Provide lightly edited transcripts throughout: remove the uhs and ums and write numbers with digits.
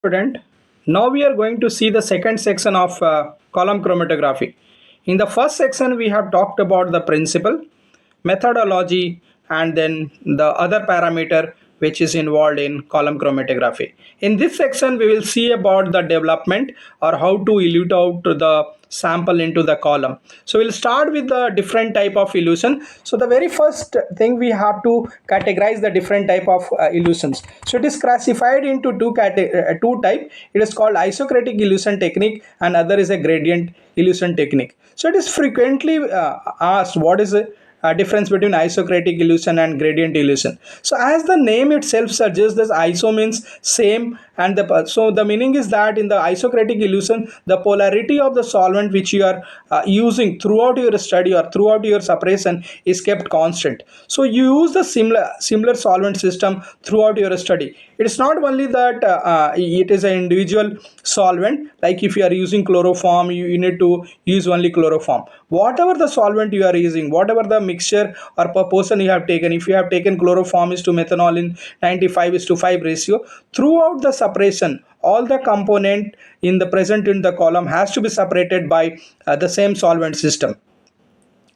Student, now we are going to see the second section of column chromatography. In the first section, we have talked about the principle, methodology, and then the other parameter which is involved in column chromatography. In this section, we will see about the development or how to elute out the sample into the column. So we'll start with the different type of illusion. So the very first thing we have to categorize the different type of illusions. So it is classified into two type. It is called isocratic illusion technique and other is a gradient illusion technique. So it is frequently asked what is difference between isocratic illusion and gradient illusion. So as the name itself suggests, this iso means same, and so the meaning is that in the isocratic illusion the polarity of the solvent which you are using throughout your study or throughout your separation is kept constant. So you use the similar solvent system throughout your study. It's not only that it is an individual solvent, like if you are using chloroform, you need to use only chloroform. Whatever the solvent you are using, whatever the mixture or proportion you have taken, if you have taken chloroform is to methanol in 95:5 ratio, throughout the separation all the component in the present in the column has to be separated by the same solvent system.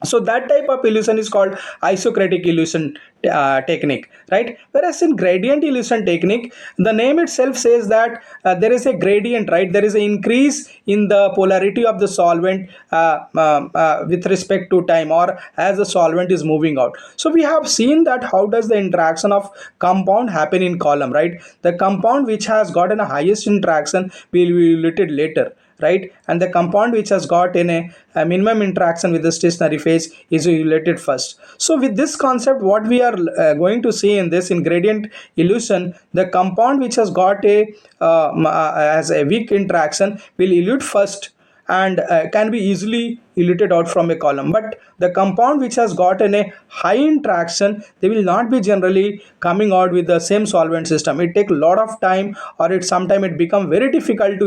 So that type of illusion is called isocratic illusion technique, right? Whereas in gradient illusion technique, the name itself says that there is a gradient, right? There is an increase in the polarity of the solvent with respect to time or as the solvent is moving out. So we have seen that how does the interaction of compound happen in column, right? The compound which has gotten a highest interaction will be related later, right? And the compound which has got in a minimum interaction with the stationary phase is related first. So with this concept, what we are going to see in this, in gradient illusion, the compound which has got a as a weak interaction will elute first and can be easily eluted out from a column. But the compound which has gotten a high interaction, they will not be generally coming out with the same solvent system. It take a lot of time, or it sometime it become very difficult to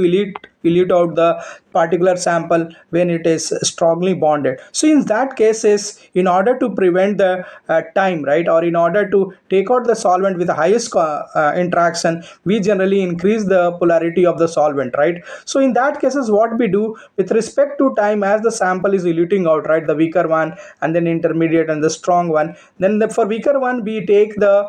elute out the particular sample when it is strongly bonded. So in that cases, in order to prevent the time, right, or in order to take out the solvent with the highest interaction, we generally increase the polarity of the solvent, right? So in that cases, what we do with respect to time, as the sample is eluting out, right, the weaker one and then intermediate and the strong one, then for weaker one we take the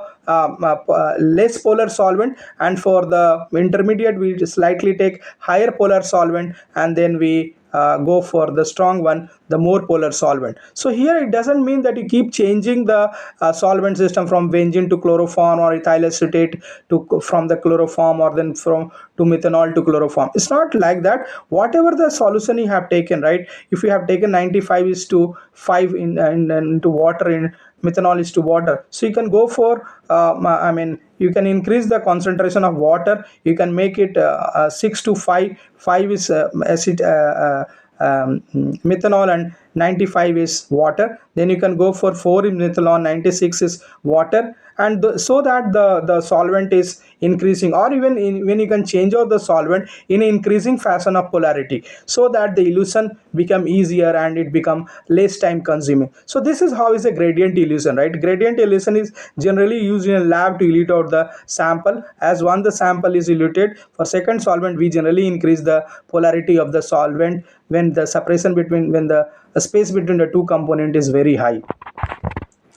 less polar solvent, and for the intermediate we slightly take higher polar solvent, and then we go for the strong one, the more polar solvent. So here it doesn't mean that you keep changing the solvent system from benzene to chloroform or ethyl acetate to from the chloroform, or then from to methanol to chloroform. It's not like that. Whatever the solution you have taken, right, if you have taken 95 is to 5 into water, in methanol is to water, so you can go for I mean you can increase the concentration of water, you can make it 6 to 5. 5 is acid methanol and 95 is water. Then you can go for 4 in methanol, 96 is water, and so that the solvent is increasing, or even when you can change out the solvent in an increasing fashion of polarity, so that the illusion become easier and it become less time consuming. So this is how is a gradient illusion, right? Gradient illusion is generally used in a lab to elute out the sample. As one the sample is eluted, for second solvent we generally increase the polarity of the solvent when the separation between, when the space between the two component is very high.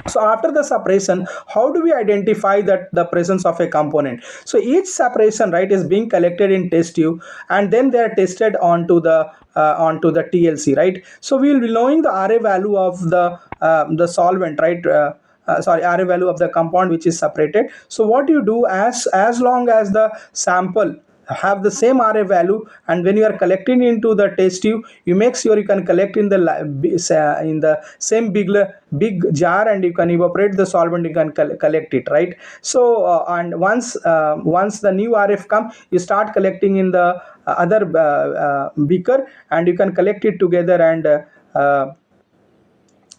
So after the separation, how do we identify that the presence of a component? So each separation, right, is being collected in test tube, and then they are tested onto the TLC, right? So we will be knowing the RA value of the solvent, right? Sorry, RA value of the compound which is separated. So what you do, as long as the sample have the same RA value, and when you are collecting into the test tube, you make sure you can collect in the same big jar, and you can evaporate the solvent, you can collect it, right? So and once the new RF come, you start collecting in the other beaker, and you can collect it together, and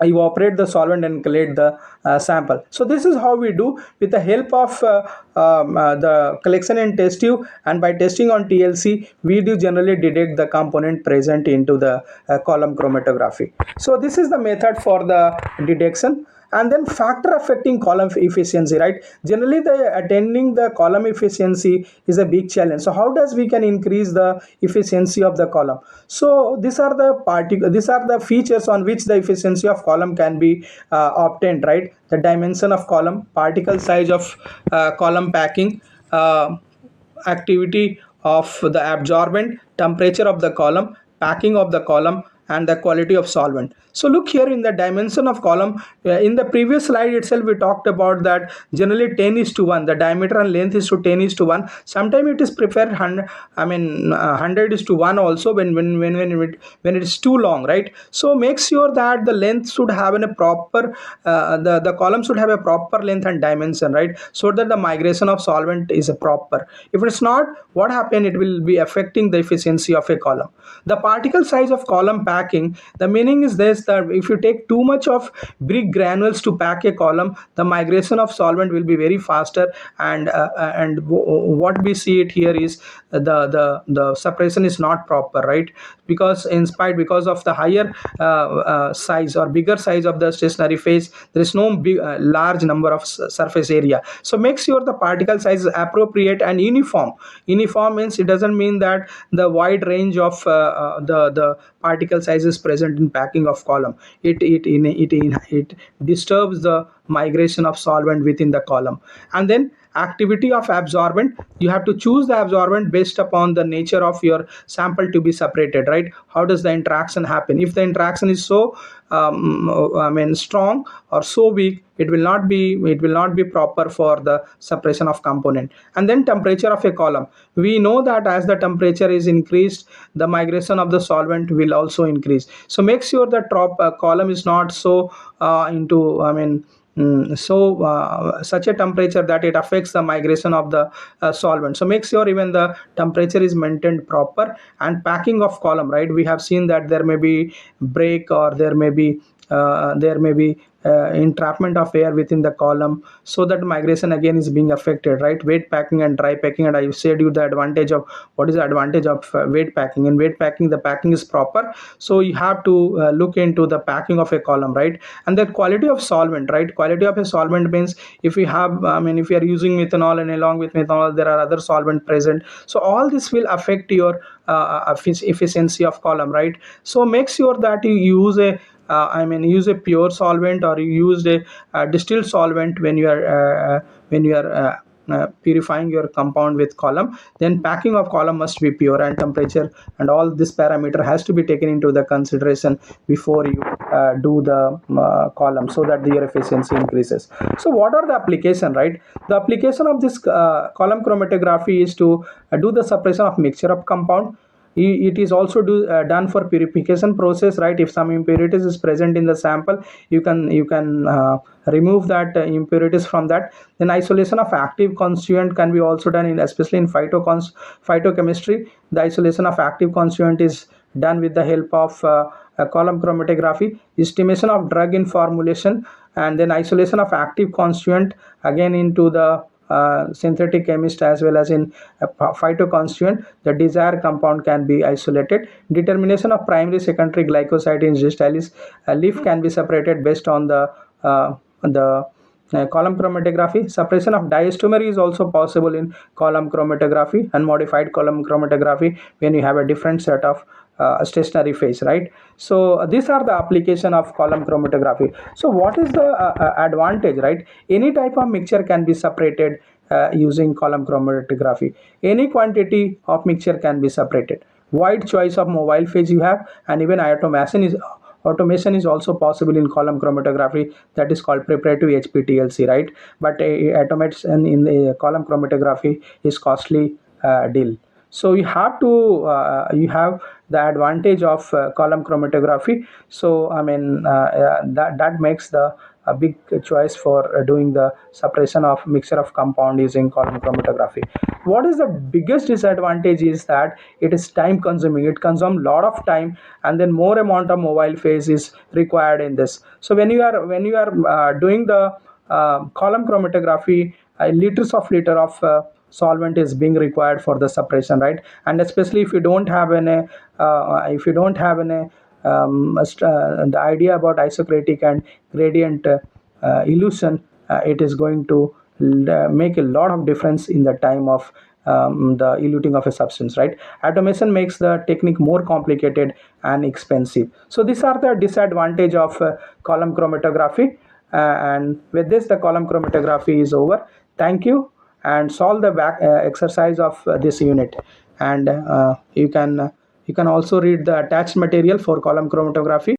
evaporate the solvent and collect the sample. So this is how we do with the help of the collection and test tube, and by testing on TLC we do generally detect the component present into the column chromatography. So this is the method for the detection. And then factor affecting column efficiency, right? Generally the attending the column efficiency is a big challenge. So how does we can increase the efficiency of the column? So these are the features on which the efficiency of column can be obtained, right? The dimension of column, particle size of column packing, activity of the absorbent, temperature of the column, packing of the column, and the quality of solvent. So look here in the dimension of column. In the previous slide itself we talked about that generally 10 is to 1, the diameter and length is to 10 is to 1. Sometimes it is preferred 100, 100 is to 1 also when it is too long, right? So make sure that the length should have a proper the column should have a proper length and dimension, right? So that the migration of solvent is a proper. If it's not, what happen, it will be affecting the efficiency of a column. The particle size of column packing, the meaning is this, that if you take too much of brick granules to pack a column, the migration of solvent will be very faster, and what we see it here is the separation is not proper, right? Because in spite, because of the higher size or bigger size of the stationary phase, there is no large number of surface area. So make sure the particle size is appropriate and uniform. Uniform means it doesn't mean that the wide range of the particle size is present in packing of column. It disturbs the migration of solvent within the column. And then activity of absorbent, you have to choose the absorbent based upon the nature of your sample to be separated, right? How does the interaction happen? If the interaction is so strong or so weak, it will not be proper for the separation of component. And then temperature of a column, we know that as the temperature is increased, the migration of the solvent will also increase. So make sure the top column is not so into such a temperature that it affects the migration of the solvent. So make sure even the temperature is maintained proper. And packing of column, right? We have seen that there may be break, or there may be entrapment of air within the column, so that migration again is being affected, right? Wet packing and dry packing, and I said you the advantage of, what is the advantage of wet packing. In wet packing, the packing is proper, so you have to look into the packing of a column, right? And the quality of solvent, right? Quality of a solvent means, if you have, if you are using methanol, and along with methanol there are other solvent present, so all this will affect your efficiency of column, right? So make sure that you use use a pure solvent, or you use a distilled solvent when you are purifying your compound with column. Then packing of column must be pure, and temperature and all this parameter has to be taken into the consideration before you do the column, so that your efficiency increases. So what are the application, right? The application of this column chromatography is to do the separation of mixture of compound. It is also done for purification process, right? If some impurities is present in the sample, you can remove that impurities from that. Then isolation of active constituent can be also done in, especially in phytochemistry. The isolation of active constituent is done with the help of column chromatography. Estimation of drug in formulation, and then isolation of active constituent again into the synthetic chemist, as well as in phytoconstituent, the desired compound can be isolated. Determination of primary secondary glycoside in digitalis leaf can be separated based on the column chromatography. Separation of diasteromer is also possible in column chromatography, and modified column chromatography when you have a different set of stationary phase, right? So these are the application of column chromatography. So what is the advantage, right? Any type of mixture can be separated using column chromatography. Any quantity of mixture can be separated. Wide choice of mobile phase you have, and even automation is also possible in column chromatography, that is called preparative HPTLC, right? But automation in the column chromatography is costly deal. So you have the advantage of column chromatography. So that makes the a big choice for doing the separation of mixture of compound using column chromatography. What is the biggest disadvantage is that it is time consuming. It consumes lot of time, and then more amount of mobile phase is required in this. So when you are doing the column chromatography, liters of solvent is being required for the separation, right? And especially if you don't have the idea about isocratic and gradient elution, it is going to make a lot of difference in the time of the eluting of a substance, right? Automation makes the technique more complicated and expensive. So these are the disadvantage of column chromatography. And with this, the column chromatography is over. Thank you, and solve the back exercise of this unit. And you can also read the attached material for column chromatography.